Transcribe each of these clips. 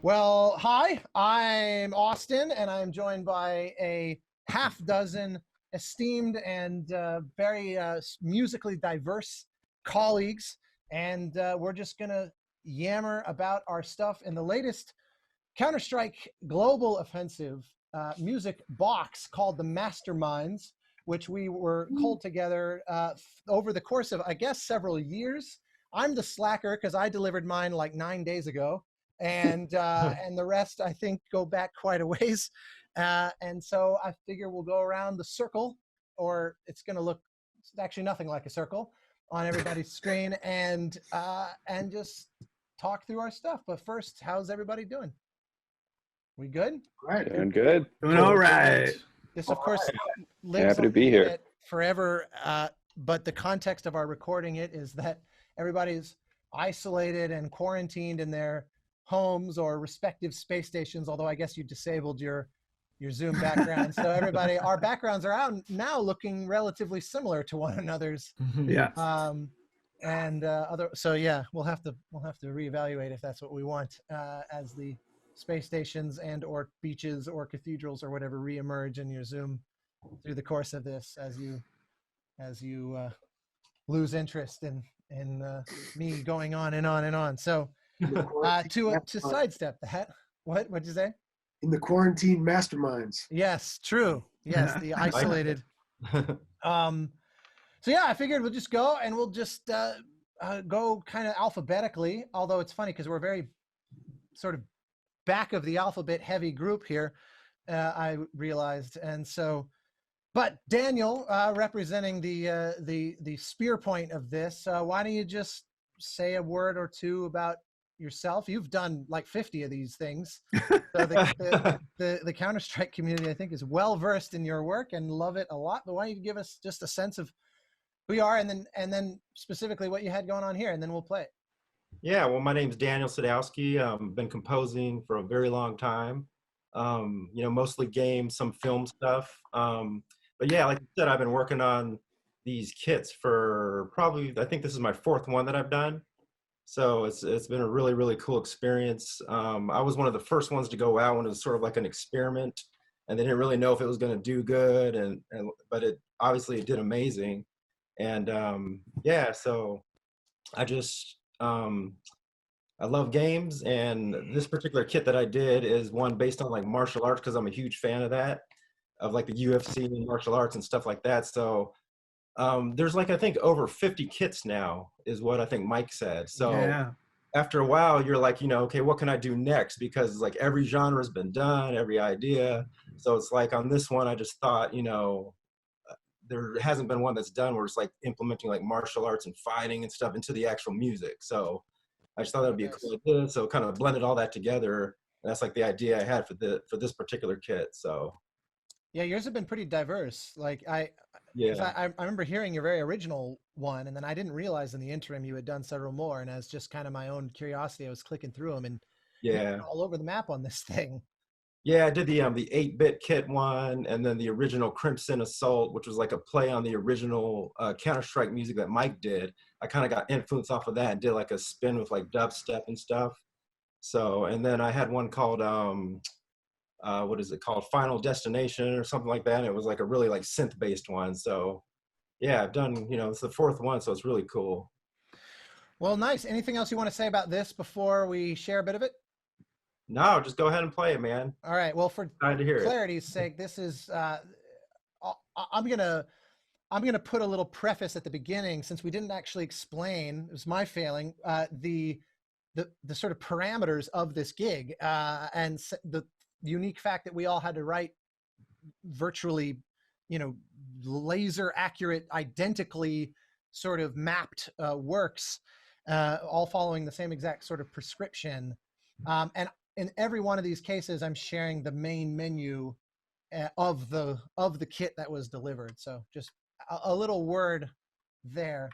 Well, hi, I'm Austin, and I'm joined by a half dozen esteemed and very musically diverse colleagues. And we're just going to yammer about our stuff in the latest Counter-Strike Global Offensive music box called the Masterminds, which we were culled together over the course of, I guess, several years. I'm the slacker because I delivered mine like 9 days ago. And the rest, I think, go back quite a ways. And so I figure we'll go around the circle, or it's going to look actually nothing like a circle on everybody's screen, and just talk through our stuff. But first, how's everybody doing? We good? Right. Doing good. Doing all right. This, of course, lives Happy to on be the here. internet forever. But the context of our recording it is that everybody's isolated and quarantined in their homes or respective space stations, although I guess you disabled your Zoom background. So everybody, our backgrounds are out now looking relatively similar to one another's. Yeah. So yeah, we'll have to reevaluate if that's what we want as the space stations and or beaches or cathedrals or whatever reemerge in your Zoom through the course of this as you lose interest in me going on and on and on. So to sidestep that, what'd you say? In the quarantine masterminds. Yes, true. Yes, the isolated. So yeah, I figured we'll just go and we'll just go kind of alphabetically. Although it's funny because we're very sort of back of the alphabet heavy group here. I realized, and so. But Daniel, representing the spear point of this, why don't you just say a word or two about yourself? You've done like 50 of these things. So the Counter-Strike community, I think, is well versed in your work and love it a lot. But why don't you give us just a sense of who you are, and then specifically what you had going on here, and then we'll play it. Yeah, well, my name's Daniel Sadowski. Been composing for a very long time. Mostly games, some film stuff. But yeah, like you said, I've been working on these kits for probably, I think this is my 4th one that I've done. So it's been a really, really cool experience. I was one of the first ones to go out when it was sort of like an experiment, and they didn't really know if it was going to do good, but it obviously it did amazing. And yeah, so I just, I love games, and this particular kit that I did is one based on like martial arts because I'm a huge fan of that. Of like the UFC and martial arts and stuff like that. So there's like, I think over 50 kits now is what I think Mike said. So yeah. After a while, you're like, okay, what can I do next? Because like every genre has been done, every idea. So it's like on this one, I just thought, there hasn't been one that's done where it's like implementing like martial arts and fighting and stuff into the actual music. So I just thought that'd be a cool idea. So kind of blended all that together. And that's like the idea I had for this particular kit. So. Yeah, yours have been pretty diverse. Like I remember hearing your very original one, and then I didn't realize in the interim you had done several more. And as just kind of my own curiosity, I was clicking through them and all over the map on this thing. Yeah, I did the 8-bit kit one, and then the original Crimson Assault, which was like a play on the original Counter-Strike music that Mike did. I kind of got influence off of that and did like a spin with like dubstep and stuff. So, and then I had one called what is it called? Final Destination or something like that. And it was like a really like synth-based one. So yeah, I've done, it's the 4th one, so it's really cool. Well, nice. Anything else you want to say about this before we share a bit of it? No, just go ahead and play it, man. All right. Well, for clarity's sake, this is I'm gonna put a little preface at the beginning, since we didn't actually explain, it was my failing, the sort of parameters of this gig, and the unique fact that we all had to write virtually, laser accurate, identically sort of mapped works, all following the same exact sort of prescription. And in every one of these cases, I'm sharing the main menu of the kit that was delivered. So just a little word there.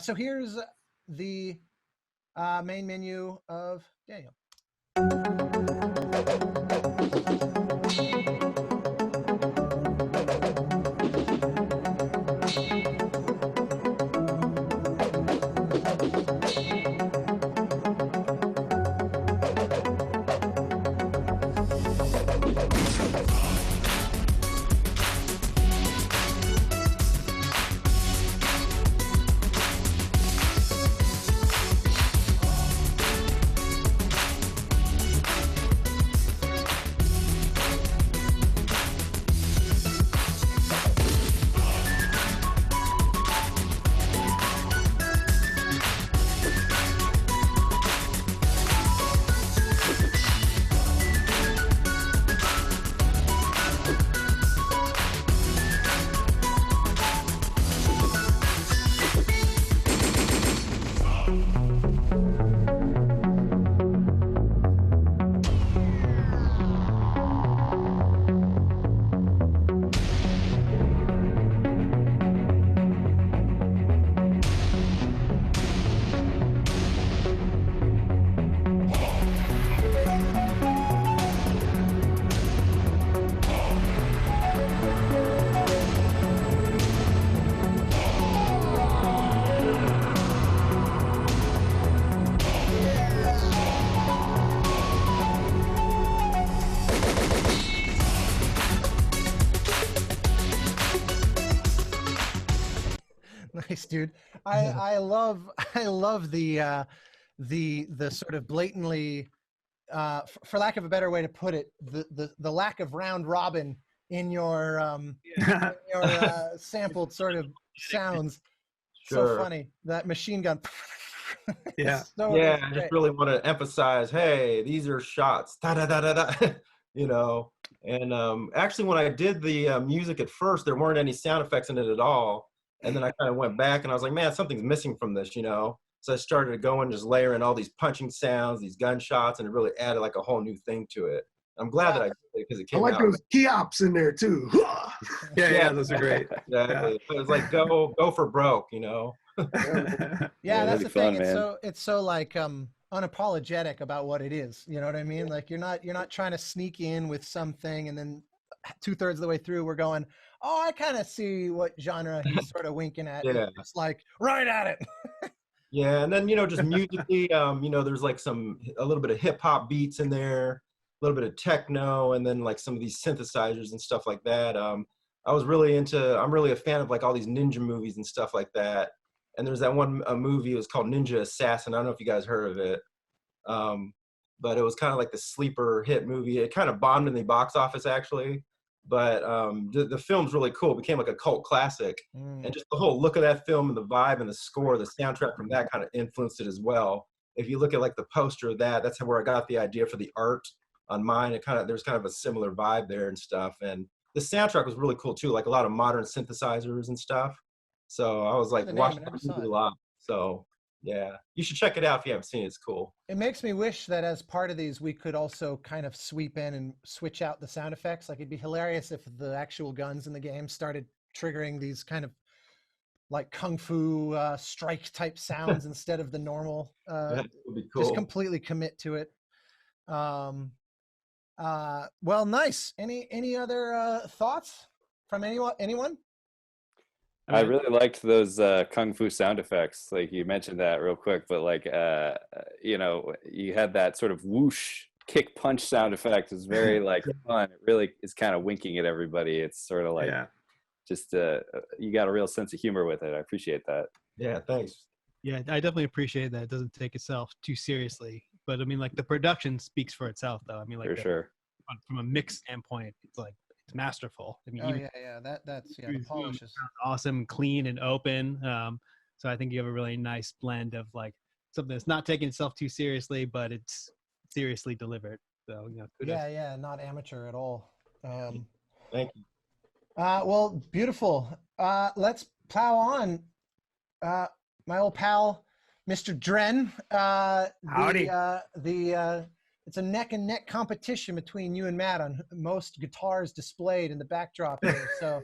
So here's the main menu of Daniel. nice, dude. I love I love the sort of blatantly, for lack of a better way to put it, the lack of round robin in your sampled sort of sounds. So Sure. funny, that machine gun. Yeah. Yeah, It's I just great. really want to emphasize, hey, these are shots, da da da da da, you know. And actually, when I did the music at first, there weren't any sound effects in it at all. And then I kind of went back and I was like, man, something's missing from this, you know. So I started to go and just layer in all these punching sounds, these gunshots, and it really added like a whole new thing to it. I'm glad that I did it because it I came like out. those kiops in there too. Yeah, those are great. Exactly. It was like go for broke, you know. Yeah, that's really the thing. fun, man. It's so like unapologetic about what it is. You know what I mean? Like you're not trying to sneak in with something and then 2/3 of the way through we're going, oh, I kind of see what genre he's sort of winking at. Yeah. It's just like right at it. Yeah, and then just musically, there's like a little bit of hip hop beats in there, a little bit of techno, and then like some of these synthesizers and stuff like that. I'm really a fan of like all these ninja movies and stuff like that. And there's that one movie, it was called Ninja Assassin. I don't know if you guys heard of it, but it was kind of like the sleeper hit movie. It kind of bombed in the box office actually, but the film's really cool. It became like a cult classic. And just the whole look of that film and the vibe and the score, the soundtrack from that kind of influenced it as well. If you look at like the poster of that, that's where I got the idea for the art on mine. There's kind of a similar vibe there and stuff. And the soundtrack was really cool too, like a lot of modern synthesizers and stuff. So I was like watching the movie a lot. So yeah, you should check it out if you haven't seen it. It's cool. It makes me wish that as part of these, we could also kind of sweep in and switch out the sound effects. Like it'd be hilarious if the actual guns in the game started triggering these kind of like kung fu strike type sounds instead of the normal. That would be cool. Just completely commit to it. Well, nice. Any other thoughts from anyone? I really liked those kung fu sound effects. Like you mentioned that real quick, but like you had that sort of whoosh kick punch sound effect. It was very like fun. It really is kind of winking at everybody. It's sort of like just you got a real sense of humor with it. I appreciate that. Yeah, thanks. Yeah, I definitely appreciate that. It doesn't take itself too seriously, but I mean, like the production speaks for itself, though. I mean, like For sure. From a mix standpoint, it's like it's masterful. I mean, Oh even yeah, that's the polish is awesome, clean and open. So I think you have a really nice blend of like something that's not taking itself too seriously, but it's seriously delivered. So kudos. yeah, not amateur at all. Thank you. Well, beautiful. Let's plow on. My old pal, Mr. Dren. Howdy. It's a neck and neck competition between you and Matt on most guitars displayed in the backdrop here. So,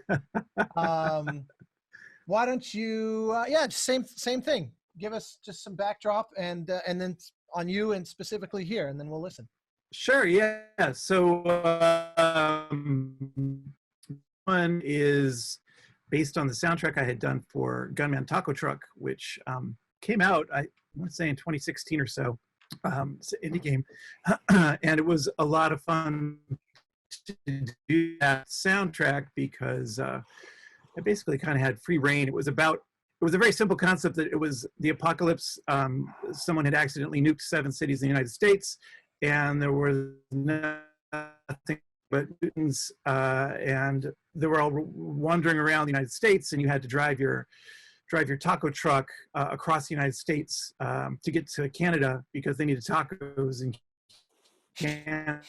why don't you? Same thing. Give us just some backdrop and then on you and specifically here, and then we'll listen. Sure. Yeah. So one is based on the soundtrack I had done for Gunman Taco Truck, which came out, I want to say in 2016 or so. It's an indie game, and it was a lot of fun to do that soundtrack because I basically kind of had free reign. It was a very simple concept that it was the apocalypse. Someone had accidentally nuked 7 cities in the United States, and there was nothing but mutants, and they were all wandering around the United States, and you had to drive your taco truck across the United States to get to Canada because they needed tacos in Canada.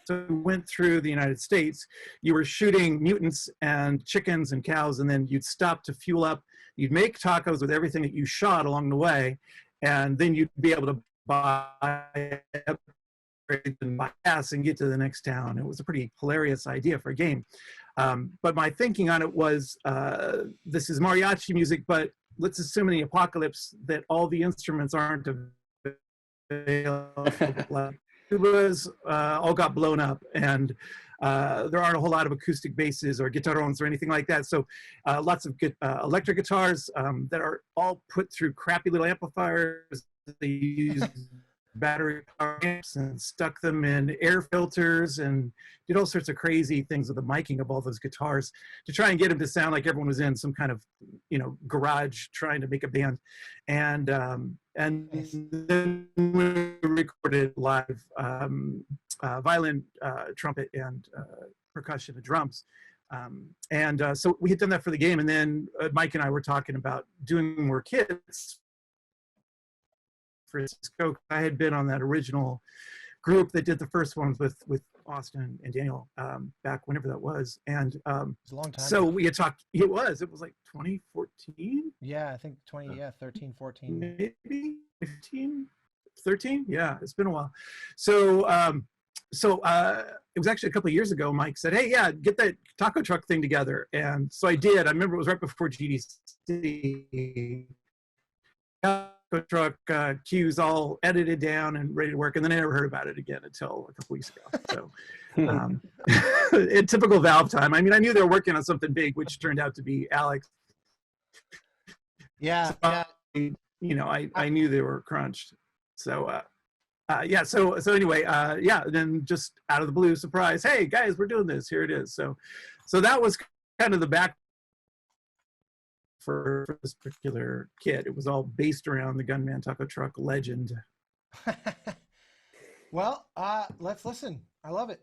So we went through the United States. You were shooting mutants and chickens and cows, and then you'd stop to fuel up. You'd make tacos with everything that you shot along the way, and then you'd be able to buy gas and get to the next town. It was a pretty hilarious idea for a game. But my thinking on it was, this is mariachi music, but let's assume in the apocalypse that all the instruments aren't available. Tubas all got blown up, and there aren't a whole lot of acoustic basses or guitarons or anything like that. So lots of good electric guitars that are all put through crappy little amplifiers. They use battery power amps and stuck them in air filters and did all sorts of crazy things with the miking of all those guitars to try and get them to sound like everyone was in some kind of, garage trying to make a band. And then we recorded live violin, trumpet, and percussion and drums. So we had done that for the game, and then Mike and I were talking about doing more kits for CSGO. I had been on that original group that did the first ones with Austin and Daniel back whenever that was, and It was a long time so ago. we had talked. It was like 2014. Yeah, I think 13, 14. Maybe 15, 13. Yeah, it's been a while. So it was actually a couple of years ago. Mike said, "Hey, yeah, get that taco truck thing together," and so I did. I remember it was right before GDC. Taco truck cues all edited down and ready to work, and then I never heard about it again until a couple weeks ago. So, in typical Valve time, I mean, I knew they were working on something big, which turned out to be Alex. Yeah, So, yeah. I knew they were crunched. So, So anyway, then just out of the blue, surprise! Hey guys, we're doing this. Here it is. So that was kind of the back for this particular kit. It was all based around the Gunman taco truck legend. Well, let's listen. I love it.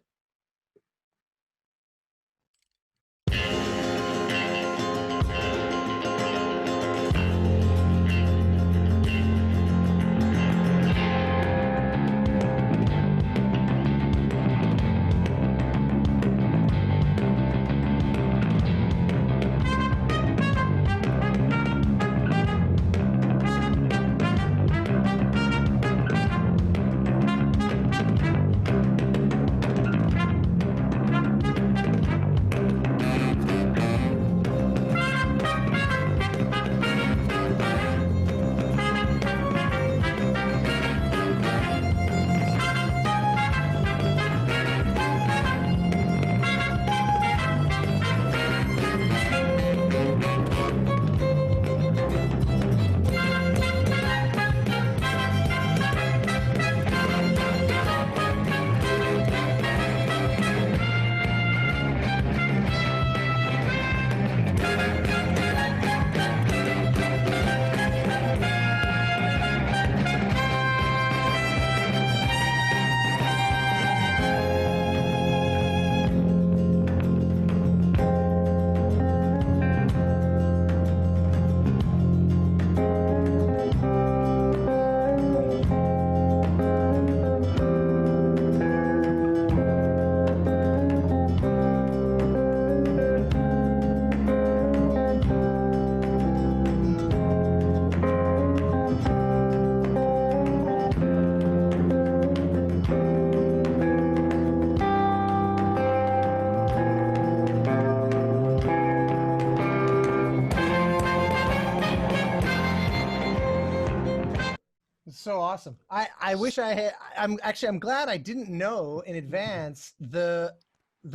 So awesome. I wish I had. I'm glad I didn't know in advance the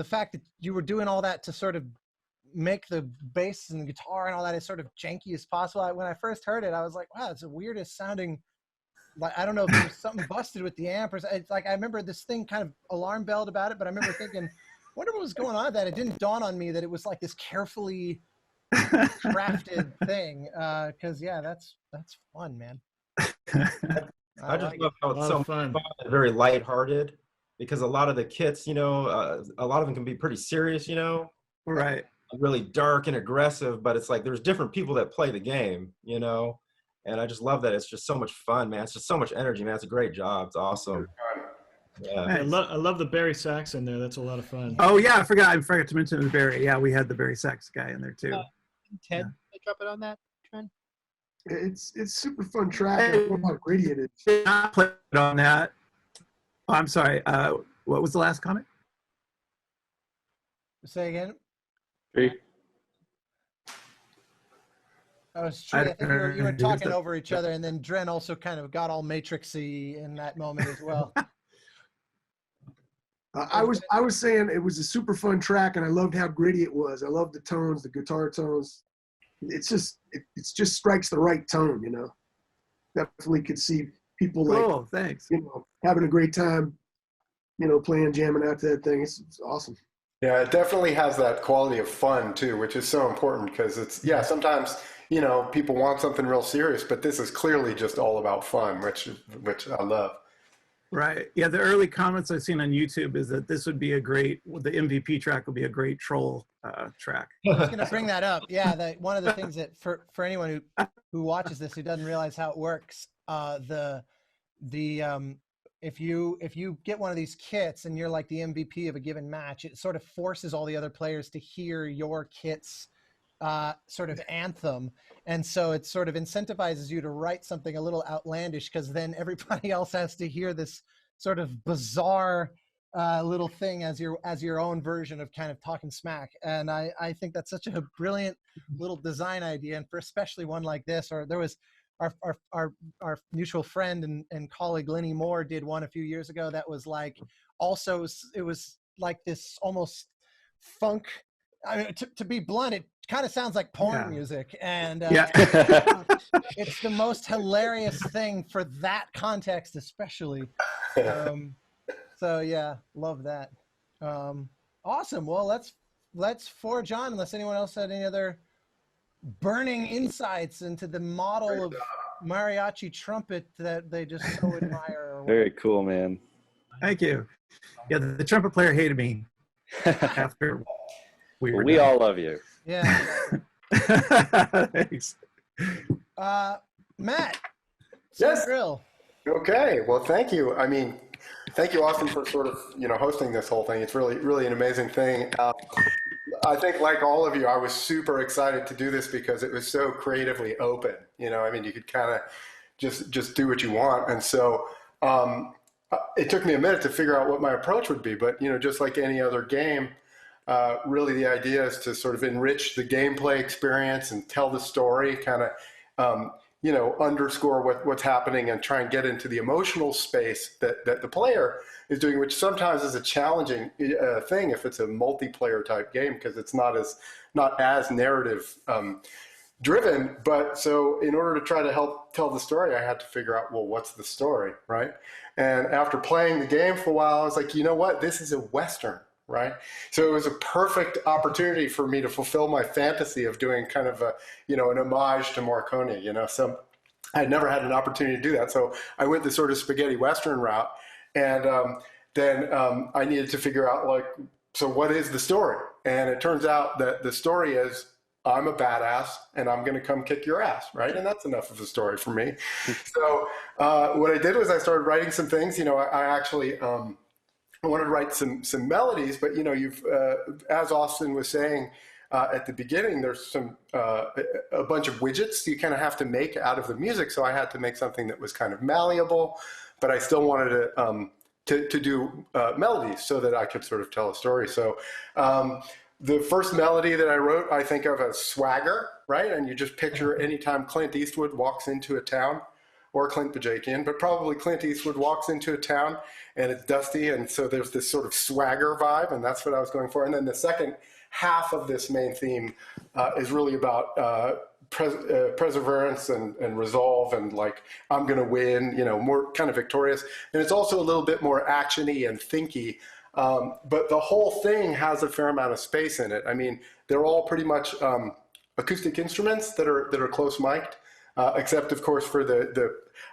fact that you were doing all that to sort of make the bass and the guitar and all that as sort of janky as possible. When I first heard it, I was like, wow, it's the weirdest sounding. Like, I don't know if there was something busted with the amp or it's like, I remember this thing kind of alarm belled about it, but I remember thinking, wonder what was going on with that. It didn't dawn on me that it was like this carefully crafted thing. Cause yeah, that's fun, man. I just love how it's so fun and very lighthearted, because a lot of the kits, a lot of them can be pretty serious, Right. Really dark and aggressive, but it's like there's different people that play the game, and I just love that. It's just so much fun, man. It's just so much energy, man. It's a great job. It's awesome. Yeah. I love the Barry sax in there. That's a lot of fun. Oh yeah, I forgot to mention the Barry. Yeah, we had the Barry sax guy in there too. Ted, they drop it on that, Dren? It's super fun track. I don't know how gritty it is. Did not play it on that. Oh, I'm sorry. What was the last comment? Say again. Tree. Oh, it's true. I think you were talking over each other, and then Dren also kind of got all matrixy in that moment as well. I was saying it was a super fun track, and I loved how gritty it was. I loved the tones, the guitar tones. It just strikes the right tone, Definitely could see people like, Cool, thanks. having a great time, playing, jamming out to that thing. It's awesome. Yeah, it definitely has that quality of fun too, which is so important because sometimes, people want something real serious, but this is clearly just all about fun, which I love. Right. Yeah, the early comments I've seen on YouTube is that this would be the MVP track would be a great troll track. I was going to bring that up. Yeah, one of the things that for anyone who watches this who doesn't realize how it works, if you get one of these kits and you're like the MVP of a given match, it sort of forces all the other players to hear your kit's sort of anthem. And so it sort of incentivizes you to write something a little outlandish, because then everybody else has to hear this sort of bizarre little thing as your own version of kind of talking smack. And I think that's such a brilliant little design idea, and for especially one like this. Or there was our mutual friend and colleague Lenny Moore did one a few years ago that was like, also it was like this almost funk. I mean, to be blunt, it kind of sounds like porn music, and it's the most hilarious thing for that context, especially. So yeah, love that. Awesome. Well, let's forge on. Unless anyone else had any other burning insights into the model of mariachi trumpet that they just so admire. Very cool, man. Thank you. Yeah, the trumpet player hated me after we all love you. Yeah. Thanks. Matt. Yes. Grill. Okay. Well, thank you. I mean, thank you, Austin, for sort of hosting this whole thing. It's really, really an amazing thing. I think, like all of you, I was super excited to do this because it was so creatively open. I mean, you could kind of just do what you want. And so it took me a minute to figure out what my approach would be. But, just like any other game, really the idea is to sort of enrich the gameplay experience and tell the story, kind of, underscore what's happening and try and get into the emotional space that the player is doing, which sometimes is a challenging thing if it's a multiplayer type game, because it's not as narrative driven. But so in order to try to help tell the story, I had to figure out, well, what's the story, right? And after playing the game for a while, I was like, you know what, this is a Western, right? So it was a perfect opportunity for me to fulfill my fantasy of doing kind of a, an homage to Morricone, so I had never had an opportunity to do that. So I went the sort of spaghetti Western route. And then I needed to figure out, so what is the story? And it turns out that the story is, I'm a badass and I'm going to come kick your ass, right? And that's enough of a story for me. So what I did was I started writing some things. I actually I wanted to write some melodies, but you've as Austin was saying at the beginning, there's a bunch of widgets you kind of have to make out of the music. So I had to make something that was kind of malleable, but I still wanted to do melodies so that I could sort of tell a story. So the first melody that I wrote, I think of as swagger, right? And you just picture anytime Clint Eastwood walks into a town, or Clint Bajakian, but probably Clint Eastwood walks into a town and it's dusty, and so there's this sort of swagger vibe, and that's what I was going for. And then the second half of this main theme is really about perseverance and resolve, and like, I'm going to win, more kind of victorious. And it's also a little bit more actiony and thinky, but the whole thing has a fair amount of space in it. I mean, they're all pretty much acoustic instruments that are close mic'd. Except, of course, for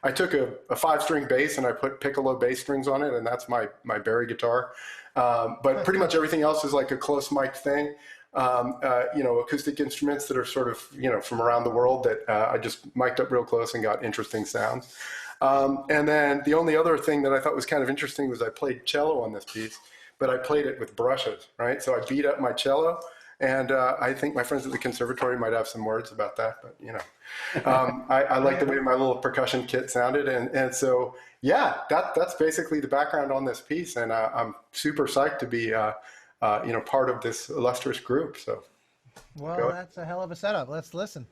I took a 5-string bass and I put piccolo bass strings on it, and that's my Barry guitar. But pretty much everything else is like a close mic thing. Acoustic instruments that are sort of, from around the world that I just mic'd up real close and got interesting sounds. And then the only other thing that I thought was kind of interesting was I played cello on this piece, but I played it with brushes, right? So I beat up my cello. And I think my friends at the conservatory might have some words about that, but I like the way my little percussion kit sounded, and so yeah, that's basically the background on this piece, and I'm super psyched to be part of this illustrious group. So, well, that's a hell of a setup. Let's listen.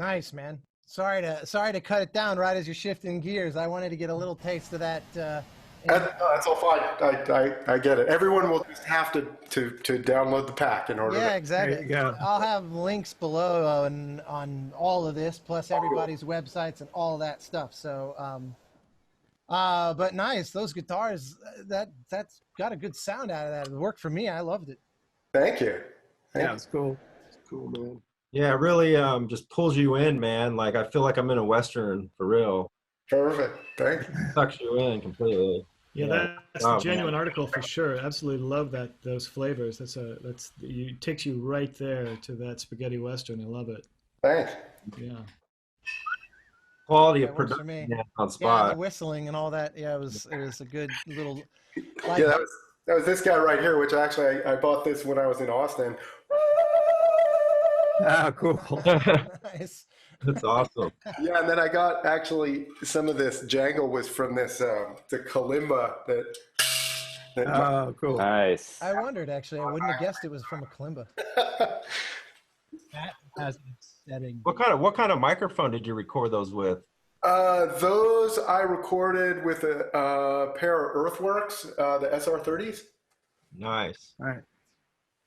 Nice, man. Sorry to cut it down right as you're shifting gears. I wanted to get a little taste of that. That's all fine. I get it. Everyone will just have to download the pack in order. Yeah, to... exactly. There you go. I'll have links below on all of this, plus everybody's websites and all that stuff. So, but nice. Those guitars, that's got a good sound out of that. It worked for me. I loved it. Thank you. Yeah, it's cool. It's cool, man. Yeah, it really just pulls you in, man. Like I feel like I'm in a Western for real. Perfect. Thank you. Sucks you in completely. Yeah, that's a genuine man. article for sure. Absolutely love those flavors. Takes you right there to that spaghetti western. I love it. Thanks. Yeah. Quality That of works for production me. on Yeah, spot. the whistling and all that. Yeah, it was a good little. Yeah, that was this guy right here, which actually I bought this when I was in Austin. Ah, cool. Nice. That's awesome. Yeah, and then I got actually some of this jangle was from this the kalimba that Oh, cool. Nice. I wondered actually. I wouldn't have guessed it was from a kalimba. That has an setting. What kind of microphone did you record those with? those I recorded with a pair of Earthworks, the SR30s. Nice. All right.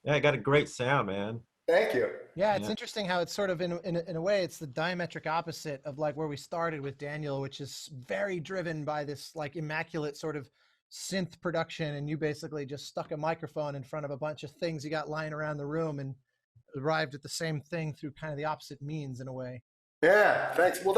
Yeah, it got a great sound, man. Thank you. Yeah, it's Yeah. interesting how it's sort of in a way it's the diametric opposite of like where we started with Daniel, which is very driven by this like immaculate sort of synth production, and you basically just stuck a microphone in front of a bunch of things you got lying around the room and arrived at the same thing through kind of the opposite means in a way. Yeah, thanks. Well,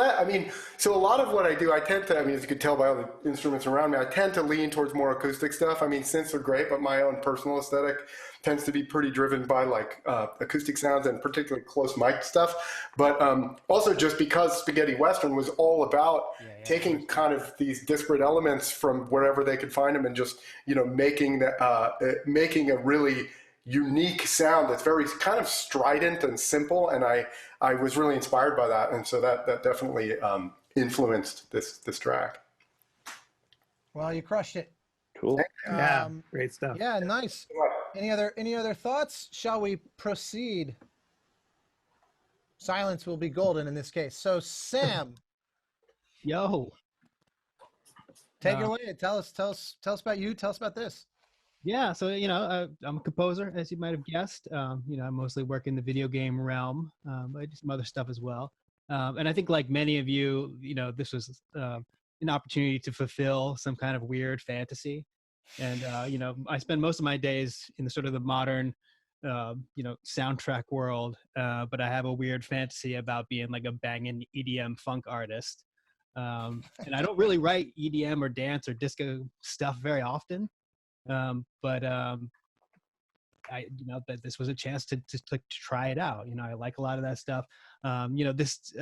so a lot of what I do, I tend to, as you can tell by all the instruments around me, I tend to lean towards more acoustic stuff. I mean, synths are great, but my own personal aesthetic tends to be pretty driven by like acoustic sounds and particularly close mic stuff. But also just because Spaghetti Western was all about taking kind of these disparate elements from wherever they could find them and just, making a really unique sound that's very kind of strident and simple, and I was really inspired by that, and so that definitely influenced this track. Well, you crushed it. Cool. Yeah, great stuff. Yeah, nice. Any other thoughts? Shall we proceed? Silence will be golden in this case. So Sam, Yo. take it away. Tell us about you. Tell us about this. Yeah, so I'm a composer, as you might have guessed. I mostly work in the video game realm, but I do some other stuff as well. And I think, like many of you, this was an opportunity to fulfill some kind of weird fantasy. And I spend most of my days in the sort of the modern, soundtrack world. But I have a weird fantasy about being like a banging EDM funk artist. And I don't really write EDM or dance or disco stuff very often. But that this was a chance to try it out. I like a lot of that stuff. This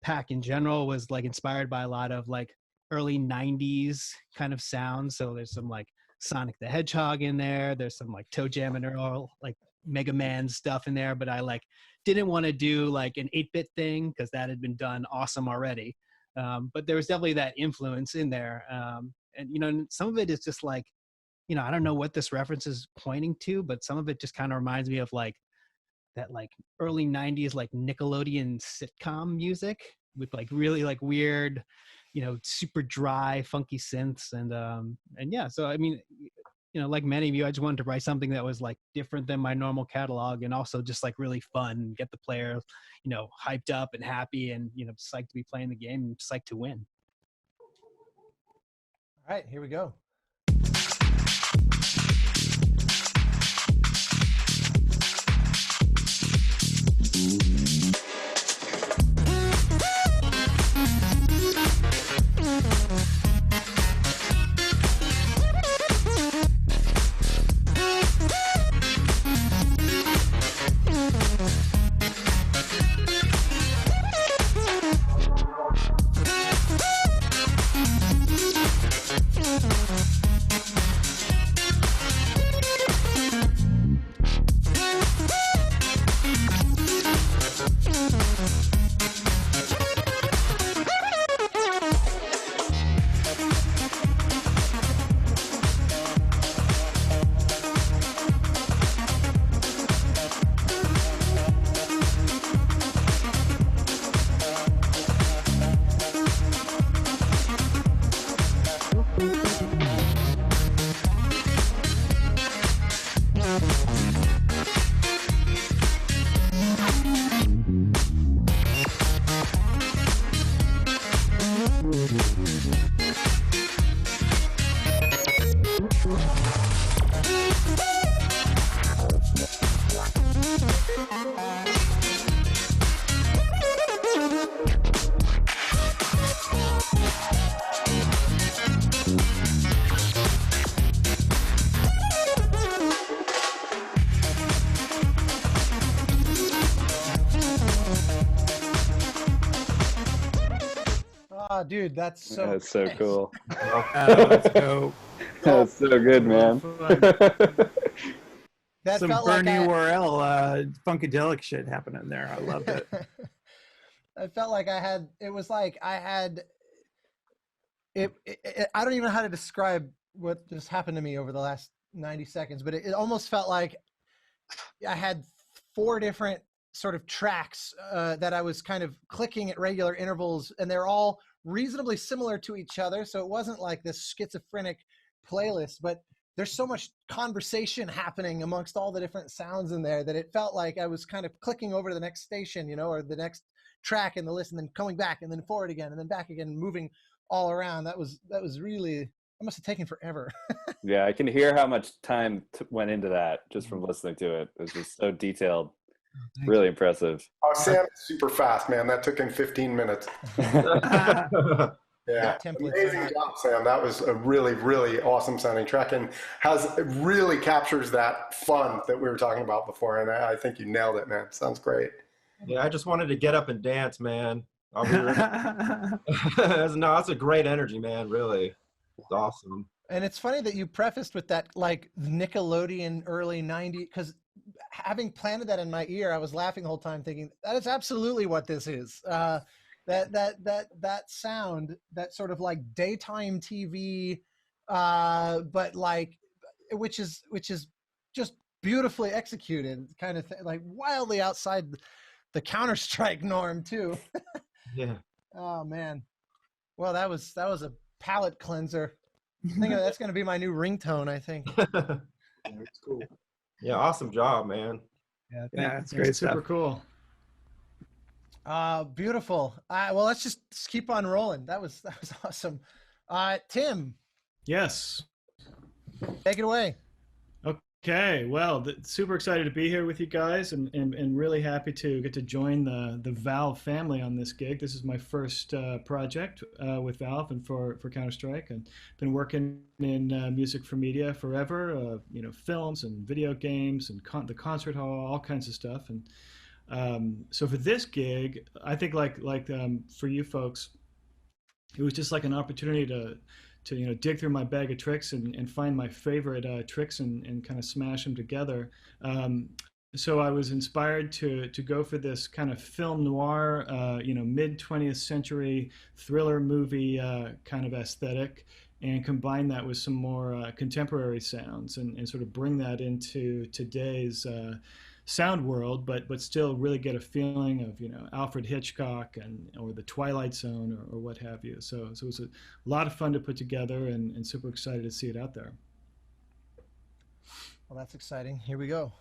pack in general was like inspired by a lot of like early 90s kind of sounds. So there's some like Sonic the Hedgehog in there. There's some like Toe Jam and Earl, like Mega Man stuff in there. But I like didn't want to do like an 8-bit thing because that had been done awesome already. But there was definitely that influence in there. And some of it is just like, I don't know what this reference is pointing to, but some of it just kind of reminds me of like that like early 90s like Nickelodeon sitcom music with like really like weird, super dry, funky synths. And yeah, so I mean, like many of you, I just wanted to write something that was like different than my normal catalog and also just like really fun and get the player, hyped up and happy and, psyched to be playing the game and psyched to win. All right, here we go. Oh, dude, that's so. That's so nice. cool. Let's go. That's so good, man. That Some felt Bernie like Worrell funkadelic shit happening there. I loved it. I felt like I had. It was like I had. I don't even know how to describe what just happened to me over the last 90 seconds, but it almost felt like I had 4 different sort of tracks that I was kind of clicking at regular intervals, and they're all reasonably similar to each other. So it wasn't like this schizophrenic playlist, but there's so much conversation happening amongst all the different sounds in there that it felt like I was kind of clicking over to the next station, you know, or the next track in the list, and then coming back and then forward again and then back again, moving all around. That was really, that must have taken forever. Yeah, I can hear how much time went into that just from listening to it. It was just so detailed. Really impressive. Oh, Sam is super fast, man. That took him 15 minutes. Yeah, amazing job, Sam. That was a really, really awesome sounding track, and it really captures that fun that we were talking about before. And I think you nailed it, man. Sounds great. Yeah, I just wanted to get up and dance, man. I'll be no, that's a great energy, man. Really, it's awesome. And it's funny that you prefaced with that, like Nickelodeon early 90s, because having planted that in my ear, I was laughing the whole time thinking that is absolutely what this is. That sound, that sort of like daytime TV, but like, which is just beautifully executed, kind of like wildly outside the Counter-Strike norm too. Yeah. Oh man. Well, that was a palate cleanser. I think that's going to be my new ringtone, I think. That's cool. Yeah, awesome job, man. Yeah, it's great stuff. Super cool. Beautiful. Well, let's just keep on rolling. That was awesome. Tim. Yes. Take it away. Okay, well, super excited to be here with you guys, and really happy to get to join the Valve family on this gig. This is my first project with Valve and for Counter-Strike, and been working in music for media forever. You know, films and video games and the concert hall, all kinds of stuff. And so for this gig, I think like for you folks, it was just like an opportunity to you know, dig through my bag of tricks and find my favorite tricks and kind of smash them together. So I was inspired to go for this kind of film noir, you know, mid 20th century thriller movie kind of aesthetic, and combine that with some more contemporary sounds and sort of bring that into today's sound world, but still really get a feeling of, you know, Alfred Hitchcock or the Twilight Zone or what have you. So it was a lot of fun to put together, and super excited to see it out there. Well, that's exciting. Here we go.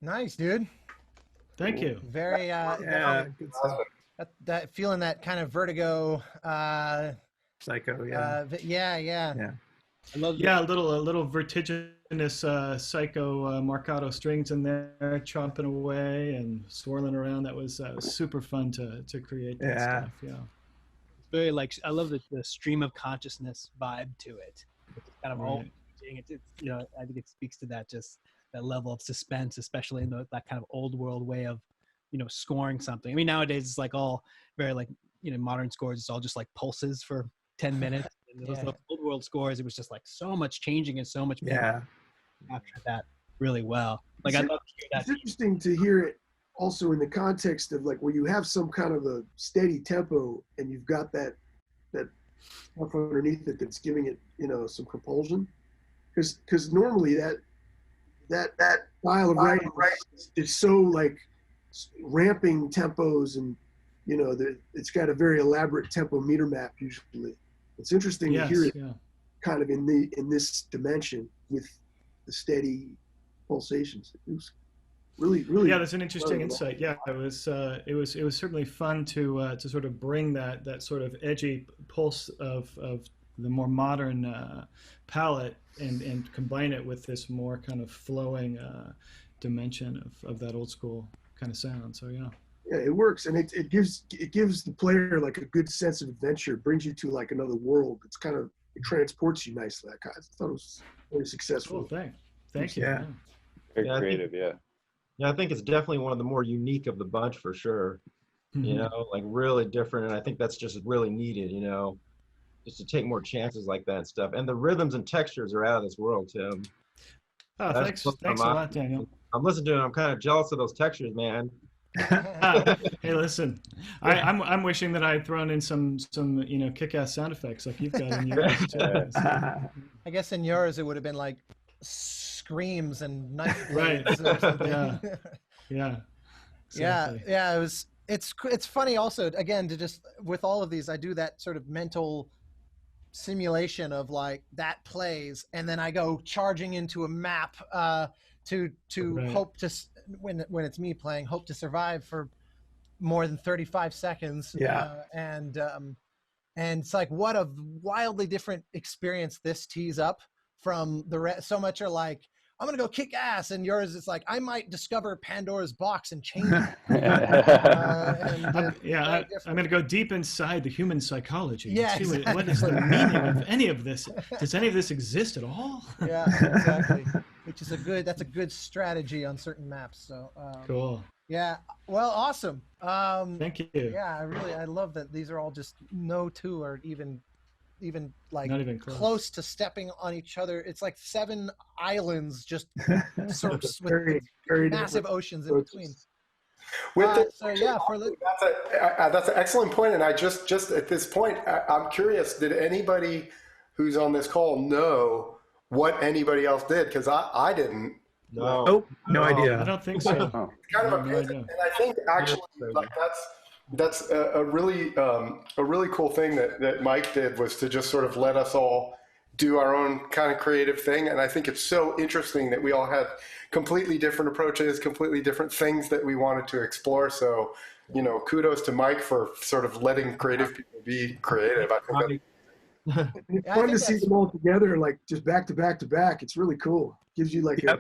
Nice, dude. Thank you. Very Yeah, good stuff. that feeling, that kind of vertigo. Psycho, yeah. Yeah. Yeah. I love Yeah, a little vertiginous psycho Marcato strings in there, chomping away and swirling around. That was super fun to create that stuff. Yeah. Very like I love the stream of consciousness vibe to it. It's kind of all Right. it's you know, I think it speaks to that, just that level of suspense, especially in that kind of old world way of, you know, scoring something. I mean, nowadays it's like all very like, you know, modern scores, it's all just like pulses for 10 minutes. And those little old world scores, it was just like so much changing and so much captured that really well. Like I'd love to hear that. It's interesting to hear it also in the context of like where you have some kind of a steady tempo and you've got that stuff underneath it that's giving it, you know, some propulsion. Because normally that style of writing is so like ramping tempos, and you know it's got a very elaborate tempo meter map usually. It's interesting to hear it kind of in this dimension with the steady pulsations. It was really that's an interesting insight. Yeah, it was certainly fun to sort of bring that sort of edgy pulse of the more modern palette and combine it with this more kind of flowing dimension of that old school kind of sound. So yeah, it works, and it gives the player like a good sense of adventure. It brings you to like another world. It's kind of, it transports you nicely. I thought it was very successful. Cool, thank you. Yeah. Very creative. Yeah, I think it's definitely one of the more unique of the bunch for sure. You know, like really different, and I think that's just really needed. You know, just to take more chances like that and stuff. And the rhythms and textures are out of this world, Tim. Oh, thanks a lot, Daniel. I'm listening to it. I'm kind of jealous of those textures, man. Hey, listen, I'm wishing that I had thrown in some you know, kick-ass sound effects like you've got in yours too. I guess in yours it would have been like screams and knife right. blades or something. Yeah. Exactly. Yeah. It's funny also, again, to just with all of these, I do that sort of mental simulation of like that plays, and then I go charging into a map to hope to, when it's me playing, hope to survive for more than 35 seconds. And it's like, what a wildly different experience this tees up from the rest. So much are like, I'm gonna go kick ass, and yours is like, I might discover Pandora's box and change it. I'm gonna go deep inside the human psychology. Yeah, and see what is the meaning of any of this? Does any of this exist at all? Yeah, exactly. Which is that's a good strategy on certain maps. So cool. Yeah. Well, awesome. Thank you. Yeah, I love that these are all just no two are even like not even close to stepping on each other. It's like 7 islands just sort of with very massive oceans in between. That's an excellent point. And I just at this point, I'm curious, did anybody who's on this call know what anybody else did? Because I didn't. No idea. I don't think so. It's kind of amazing. And I think actually like that's a really cool thing that Mike did, was to just sort of let us all do our own kind of creative thing. And I think it's so interesting that we all had completely different approaches, completely different things that we wanted to explore. So, you know, kudos to Mike for sort of letting creative people be creative. I think it's fun to see them all together, like just back to back to back. It's really cool. Gives you like a,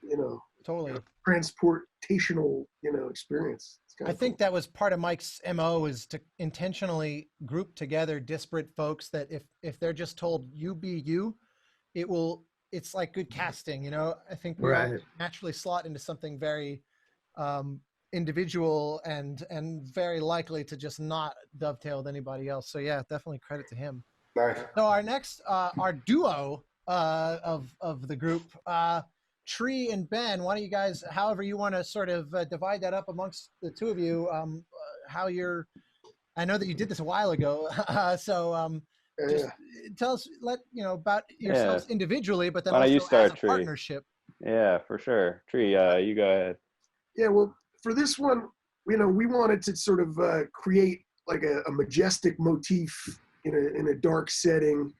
you know, totally transportational, you know, experience. I think that was part of Mike's MO, is to intentionally group together disparate folks that if they're just told you be you, it's like good casting, you know. I think we all naturally slot into something very individual and very likely to just not dovetail with anybody else. So yeah, definitely credit to him. Nice. So our next our duo of the group, Tree and Ben, why don't you guys, however you want to sort of divide that up amongst the two of you, I know that you did this a while ago, so just tell us, about yourselves individually, but then why don't also you start, as a Tree? partnership. Yeah, for sure. Tree, you go ahead. Yeah, well, for this one, we wanted to sort of create like a majestic motif in a dark setting.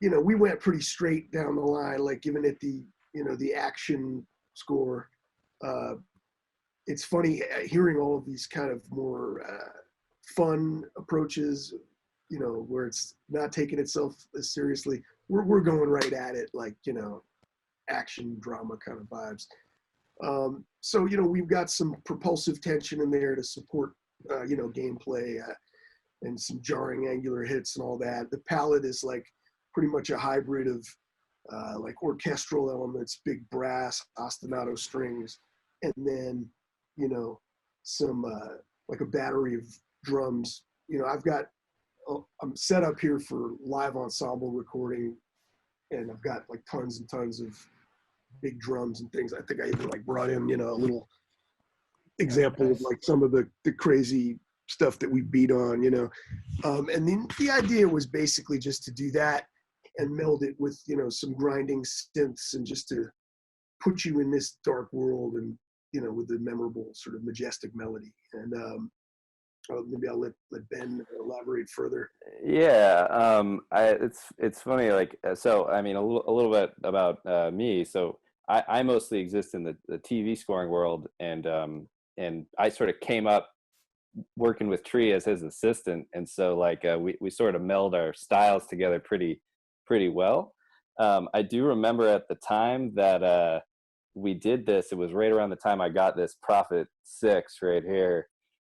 We went pretty straight down the line, like giving it the action score. It's funny hearing all of these kind of more fun approaches, where it's not taking itself as seriously. we're going right at it, like, action drama kind of vibes. So, we've got some propulsive tension in there to support, gameplay and some jarring angular hits and all that. The palette is like pretty much a hybrid of like orchestral elements, big brass, ostinato strings, and then, some like a battery of drums. I'm set up here for live ensemble recording, and I've got like tons and tons of big drums and things. I think I even like brought in, a little example of like some of the crazy stuff that we beat on, and then the idea was basically just to do that and meld it with, some grinding synths, and just to put you in this dark world, and, with the memorable sort of majestic melody. And maybe I'll let Ben elaborate further. Yeah, it's funny, like, so I mean, a little bit about me. So I mostly exist in the TV scoring world, and I sort of came up working with Tree as his assistant, and so like we sort of meld our styles together pretty well. I do remember at the time that we did this. It was right around the time I got this Prophet 6 right here.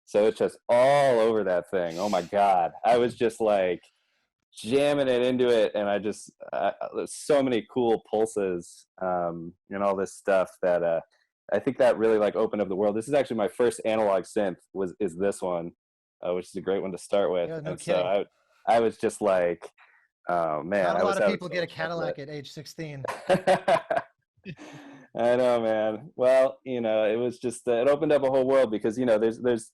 So it's just all over that thing. Oh my God. I was just like jamming it into it. And there's so many cool pulses and all this stuff that I think that really like opened up the world. This is actually my first analog synth is this one, which is a great one to start with. Yeah, no and kidding. So I was just like, oh man. Not a lot of people so get a Cadillac at age 16. I know, man. Well, it was just, it opened up a whole world because, there's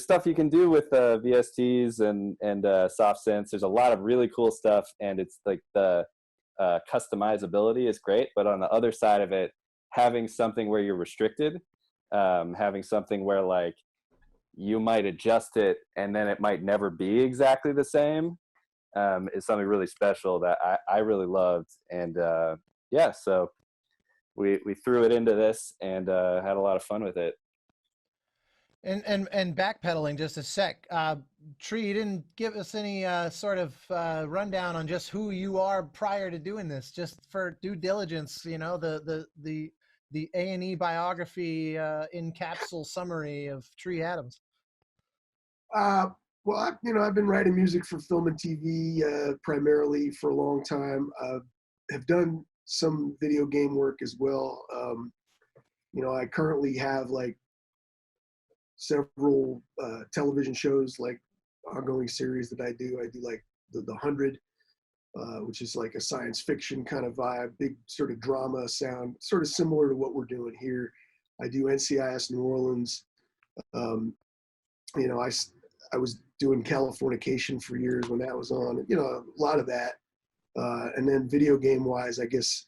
stuff you can do with VSTs and soft synths. There's a lot of really cool stuff, and it's like the customizability is great. But on the other side of it, having something where you're restricted, having something where like you might adjust it and then it might never be exactly the same, is something really special that I really loved. And yeah, so we threw it into this and had a lot of fun with it. And backpedaling just a sec, Tree, you didn't give us any sort of rundown on just who you are prior to doing this, just for due diligence, the A&E biography in capsule summary of Tree Adams. Well, I've been writing music for film and TV primarily for a long time. Have done some video game work as well. I currently have like several television shows, like ongoing series that I do. I do like the 100, which is like a science fiction kind of vibe, big sort of drama sound, sort of similar to what we're doing here. I do NCIS New Orleans. I was doing Californication for years when that was on, a lot of that. And then video game wise, I guess,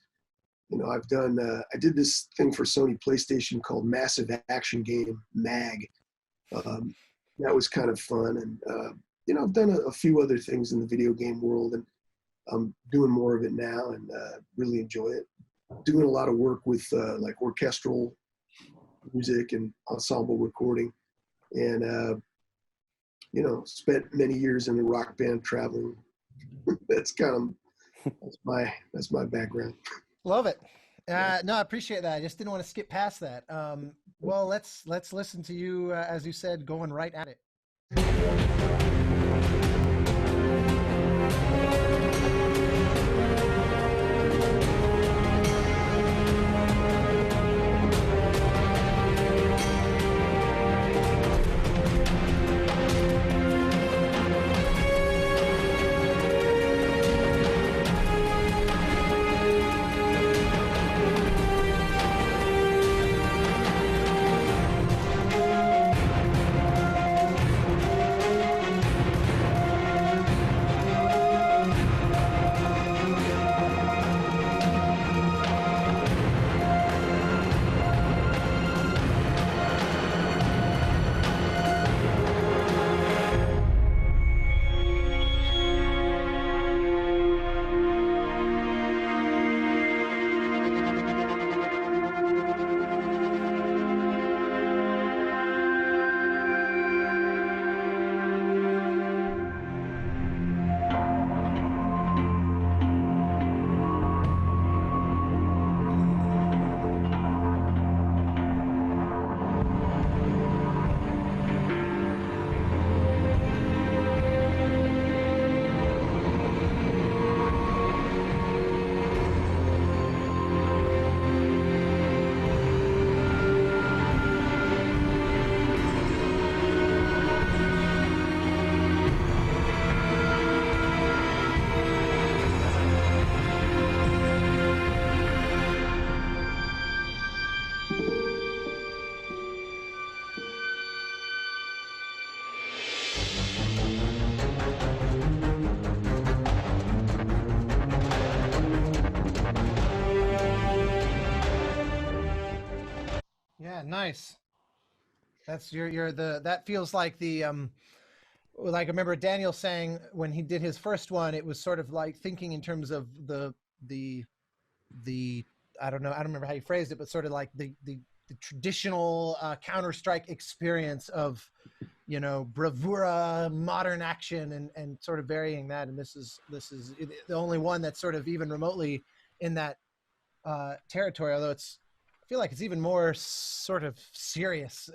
I've done, I did this thing for Sony PlayStation called Massive Action Game, MAG. That was kind of fun. And, I've done a few other things in the video game world, and I'm doing more of it now, and really enjoy it. Doing a lot of work with like orchestral music and ensemble recording, and, spent many years in the rock band traveling. That's my background. Love it. No, I appreciate that. I just didn't want to skip past that. Well, let's listen to you, as you said, going right at it. nice. That's that feels like the like I remember Daniel saying when he did his first one, it was sort of like thinking in terms of the I don't remember how you phrased it, but sort of like the traditional Counter-Strike experience of, you know, bravura, modern action, and sort of varying that. And this is the only one that's sort of even remotely in that territory, although I feel like it's even more sort of serious.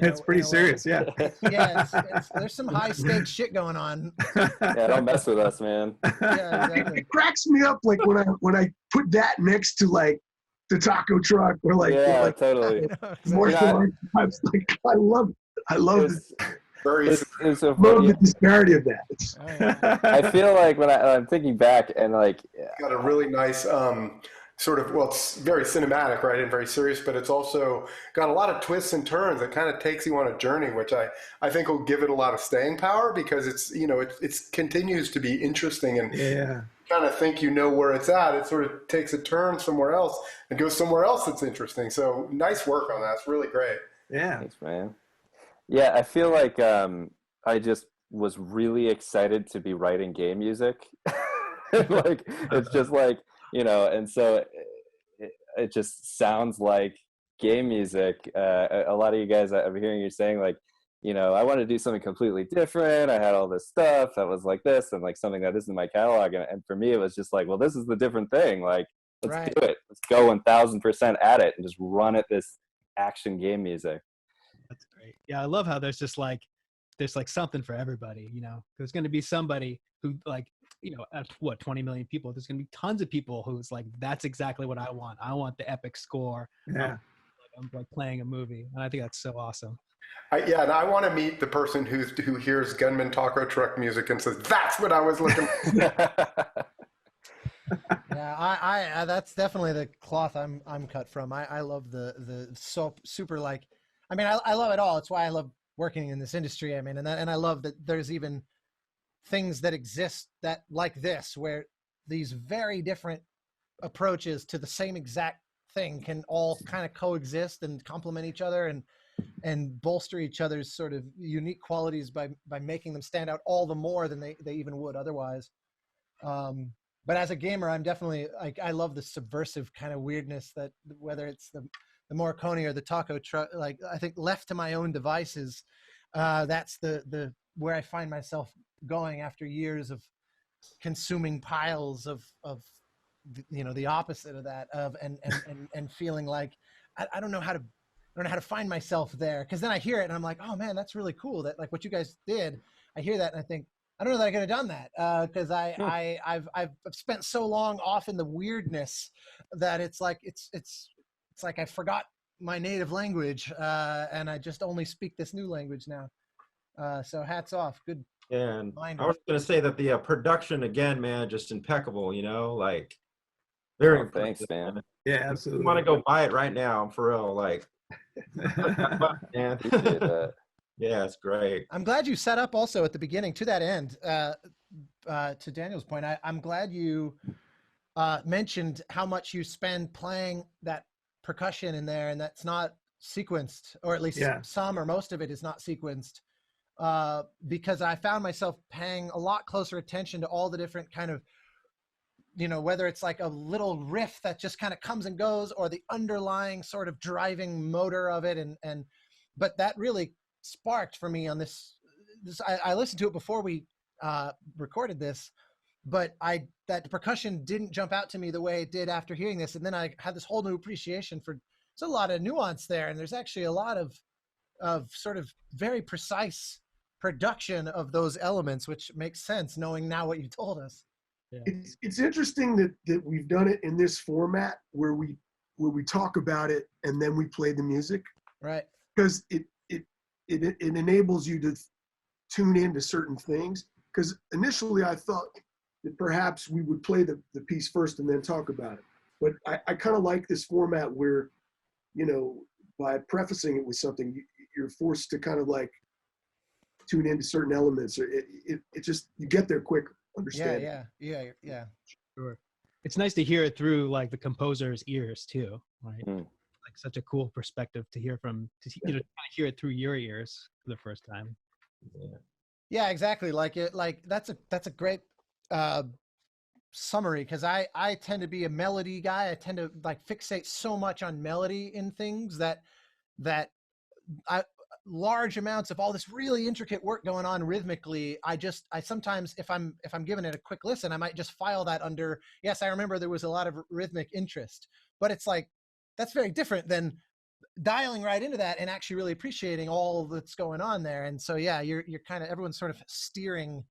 It's pretty serious, yeah. Yeah, there's some high stakes shit going on. Yeah, don't mess with us, man. Yeah, exactly. It cracks me up like when I put that next to like the taco truck or like totally. martial arts. I was like, I love it. I love It's so love funny. the disparity of that. I feel like when I'm thinking back and like Got a really nice sort of, well, it's very cinematic, right, and very serious, but it's also got a lot of twists and turns that kind of takes you on a journey, which I think will give it a lot of staying power, because it's, you know, it continues to be interesting, and kind of think you know where it's at. It sort of takes a turn somewhere else and goes somewhere else that's interesting. So nice work on that. It's really great. Yeah. Thanks, man. Yeah, I feel like I just was really excited to be writing game music. Like, it's just like, you know, and so it just sounds like game music. A lot of you guys, I'm hearing you saying like, you know, I want to do something completely different. I had all this stuff that was like this and like something that isn't in my catalog. And for me, it was just like, well, this is the different thing. Like, let's do it. Let's go 1000% at it and just run at this action game music. That's great. Yeah, I love how there's like something for everybody, you know. There's going to be somebody who, like, you know, at 20 million people, there's going to be tons of people who's like, that's exactly what I want. I want the epic score. Yeah. I'm like playing a movie. And I think that's so awesome. And I want to meet the person who hears Gunman taco truck music and says, that's what I was looking for. Yeah, I that's definitely the cloth I'm cut from. I love the super, like, I mean, I love it all. It's why I love working in this industry. I mean, and I love that there's even things that exist that like this, where these very different approaches to the same exact thing can all kind of coexist and complement each other and bolster each other's sort of unique qualities by making them stand out all the more than they even would otherwise. But as a gamer, I'm definitely like, I love the subversive kind of weirdness that, whether it's the Morricone or the taco truck, like, I think left to my own devices, that's the where I find myself going after years of consuming piles of you know, the opposite of that, and feeling like I don't know how to find myself there, because then I hear it and I'm like, oh man, that's really cool, that like what you guys did. I hear that and I think, I don't know that I could have done that, because I've spent so long off in the weirdness that it's like I forgot my native language, and I just only speak this new language now. So hats off, good. And I was going to say that the production again, man, just impeccable. You know, like very. Thanks, man. Yeah, absolutely. I want to go buy it right now, for real. Like, man. Yeah, it's great. I'm glad you set up also at the beginning, to that end, to Daniel's point. I'm glad you mentioned how much you spend playing that percussion in there, and that's not sequenced, or at least some or most of it is not sequenced, because I found myself paying a lot closer attention to all the different kind of, you know, whether it's like a little riff that just kind of comes and goes, or the underlying sort of driving motor of it, and but that really sparked for me on this. I listened to it before we recorded this, but that percussion didn't jump out to me the way it did after hearing this, and then I had this whole new appreciation for. There's a lot of nuance there, and there's actually a lot of sort of very precise production of those elements, which makes sense knowing now what you told us. Yeah. It's interesting that we've done it in this format where we talk about it and then we play the music, right? Because it enables you to tune into certain things. Because initially I thought that perhaps we would play the piece first and then talk about it. But I kind of like this format where, you know, by prefacing it with something, you're forced to kind of like tune into certain elements, or it just, you get there quick. Understand? Yeah. Sure. It's nice to hear it through like the composer's ears too, right? Like like such a cool perspective to hear from, kind of hear it through your ears for the first time. Yeah, exactly. Like that's a great summary, because I tend to be a melody guy. I tend to like fixate so much on melody in things that large amounts of all this really intricate work going on rhythmically, I sometimes, if I'm giving it a quick listen, I might just file that under, yes, I remember there was a lot of rhythmic interest, but it's like, that's very different than dialing right into that and actually really appreciating all that's going on there. And so, yeah, you're kind of, everyone's sort of steering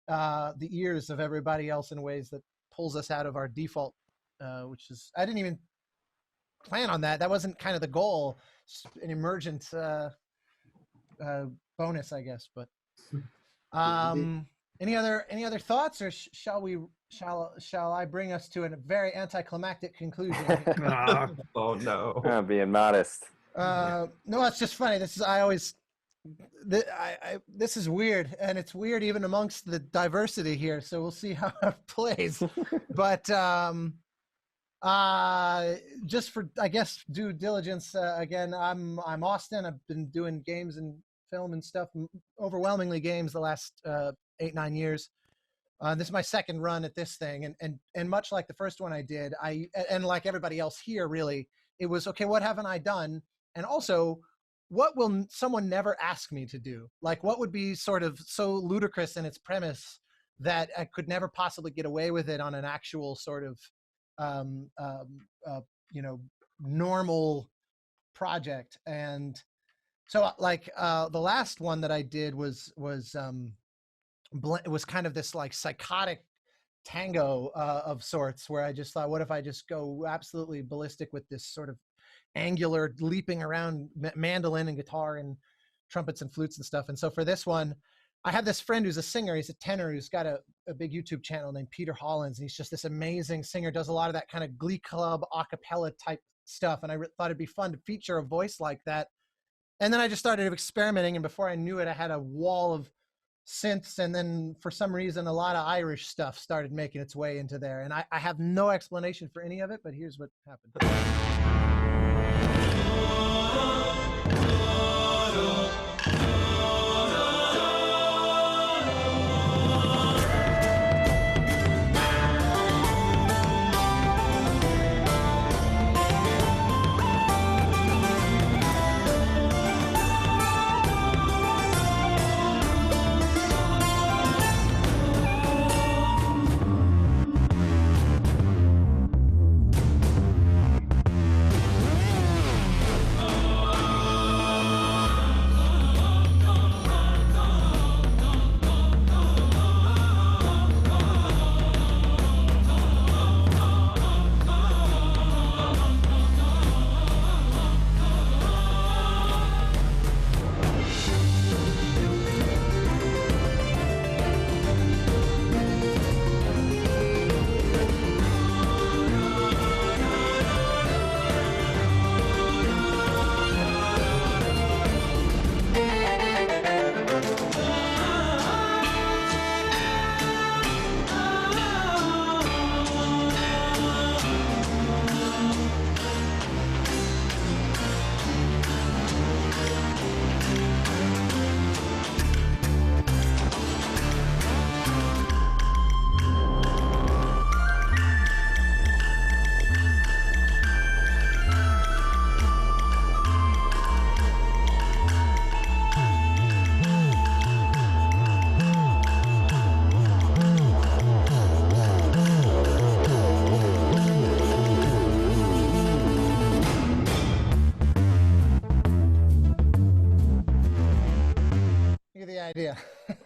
the ears of everybody else in ways that pulls us out of our default, which is, I didn't even plan on that. That wasn't kind of the goal. It's an emergent bonus, I guess. But any other thoughts, or shall I bring us to a very anticlimactic conclusion? Oh no! I'm being modest. No, it's just funny. This is weird, and it's weird even amongst the diversity here. So we'll see how it plays. But just for, I guess, due diligence, again, I'm Austin. I've been doing games and film and stuff, overwhelmingly games, the last 8-9 years. This is my second run at this thing, and much like the first one I did, and like everybody else here, really, it was, okay, what haven't I done? And also, what will someone never ask me to do? Like, what would be sort of so ludicrous in its premise that I could never possibly get away with it on an actual sort of normal project? And so, like, the last one that I did was kind of this like psychotic tango of sorts, where I just thought, what if I just go absolutely ballistic with this sort of angular leaping around mandolin and guitar and trumpets and flutes and stuff. And so for this one, I have this friend who's a singer. He's a tenor who's got a big YouTube channel named Peter Hollins. And he's just this amazing singer, does a lot of that kind of Glee Club a cappella type stuff. And I thought it'd be fun to feature a voice like that. And then I just started experimenting. And before I knew it, I had a wall of synths. And then for some reason, a lot of Irish stuff started making its way into there. And I have no explanation for any of it, but here's what happened. Idea.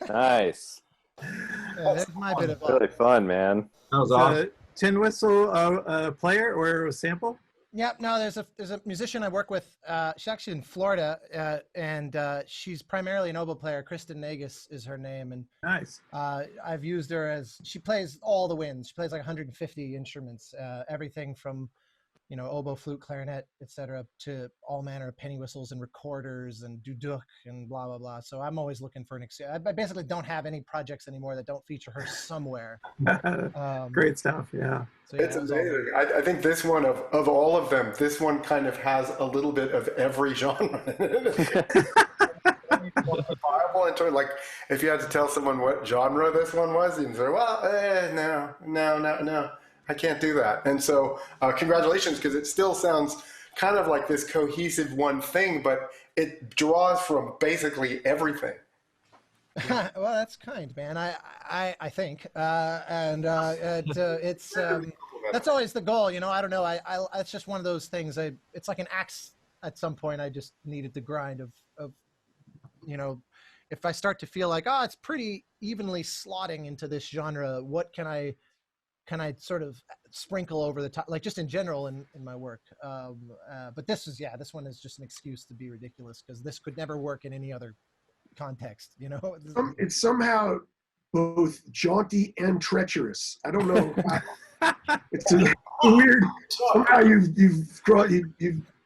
Nice. Yeah, that's my bit of really fun, man. That was awesome. Tin Whistle player or a sample? Yep. No, there's a musician I work with. She's actually in Florida, and she's primarily an oboe player. Kristen Nagus is her name, and nice. I've used her as, she plays all the winds. She plays like 150 instruments, everything from you know, oboe, flute, clarinet, etc., to all manner of penny whistles and recorders and duduk and blah blah blah. So I'm always looking for an excuse. I basically don't have any projects anymore that don't feature her somewhere. Great stuff. Yeah. So, yeah, It's amazing. I think this one of all of them, this one kind of has a little bit of every genre. Viable in terms, like, if you had to tell someone what genre this one was, you'd say, well, no, I can't do that. And so congratulations, because it still sounds kind of like this cohesive one thing, but it draws from basically everything. well, that's kind, man. I think, it's that's always the goal, you know. I don't know. It's just one of those things. It's like an axe. At some point, I just needed the grind of, you know, if I start to feel like, oh, it's pretty evenly slotting into this genre, what can I sort of sprinkle over the top, like just in general in my work. But this one is just an excuse to be ridiculous, because this could never work in any other context, you know. It's somehow both jaunty and treacherous. I don't know. It's a weird. Somehow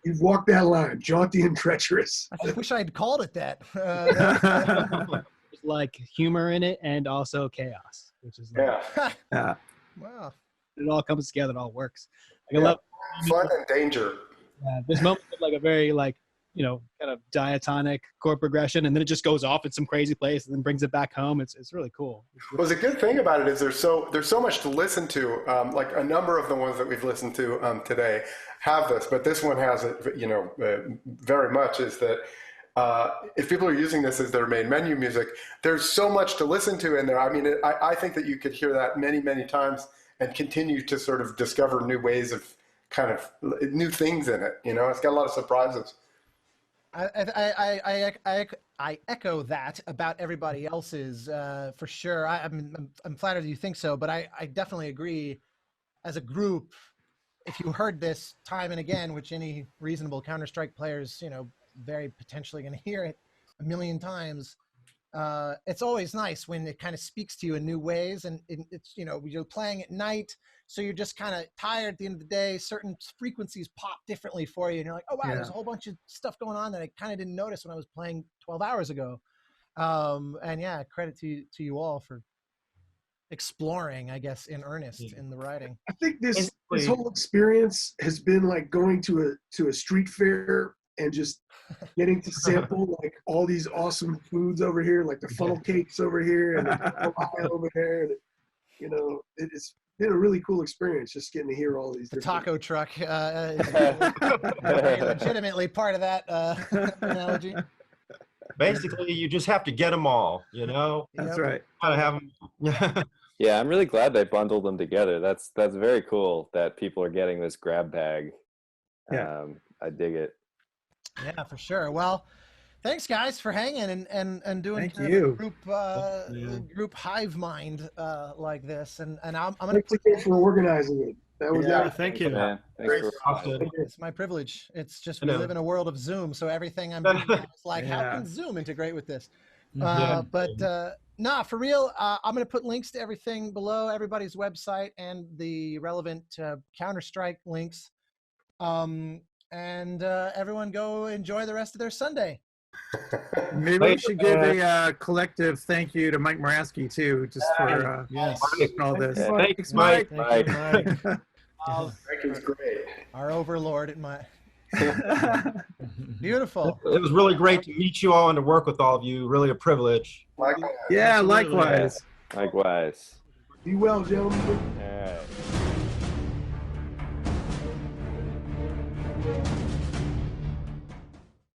you've walked that line, jaunty and treacherous. I just wish I'd called it that. There's like humor in it and also chaos, which is like, Yeah. Wow. it all comes together. It all works. Like, Yeah. I love Fun and danger. this moment of like a very like, you know, kind of diatonic chord progression, and then it just goes off in some crazy place and then brings it back home. It's really cool. Well, the good thing about it is there's so much to listen to. Like a number of the ones that we've listened to today have this, but this one has it, you know, very much, is that if people are using this as their main menu music, there's so much to listen to in there. I mean, I think that you could hear that many, many times and continue to sort of discover new ways of kind of new things in it. You know, it's got a lot of surprises. I echo that about everybody else's, for sure. I'm flattered that you think so, but I definitely agree. As a group, if you heard this time and again, which any reasonable Counter-Strike players, you know, very potentially going to hear it a million times, it's always nice when it kind of speaks to you in new ways. And it's, you know, you're playing at night, so you're just kind of tired at the end of the day. Certain frequencies pop differently for you, and you're like, oh wow, there's a whole bunch of stuff going on that I kind of didn't notice when I was playing 12 hours ago. And yeah, credit to you all for exploring, I guess, in earnest in the writing. I think this whole experience has been like going to a street fair and just getting to sample like all these awesome foods over here, like the funnel cakes over here and the pie over there, and you know, it's been a really cool experience just getting to hear all these. The taco truck is very legitimately part of that analogy. Basically, you just have to get them all, you know? That's right. Gotta have them. Yeah, I'm really glad they bundled them together. That's very cool that people are getting this grab bag. Yeah. I dig it. Yeah, for sure. Well, thanks guys for hanging and doing Thank kind you. of a group hive mind like this. And I'm gonna Thanks again for organizing it. That was Thank you. Man, thanks for it's my privilege. It's just we live in a world of Zoom, so everything I'm doing is like, how can Zoom integrate with this? But nah, for real, I'm going to put links to everything below, everybody's website and the relevant Counter-Strike links. And everyone go enjoy the rest of their Sunday. Maybe we should give a collective thank you to Mike Moraski too, just for all this. Yeah, thanks, Mike. Thank you, Mike. Mike is great. Our overlord at my beautiful. It was really great to meet you all and to work with all of you. Really a privilege. Likewise. Yeah, likewise. Likewise. Be well, gentlemen. All right.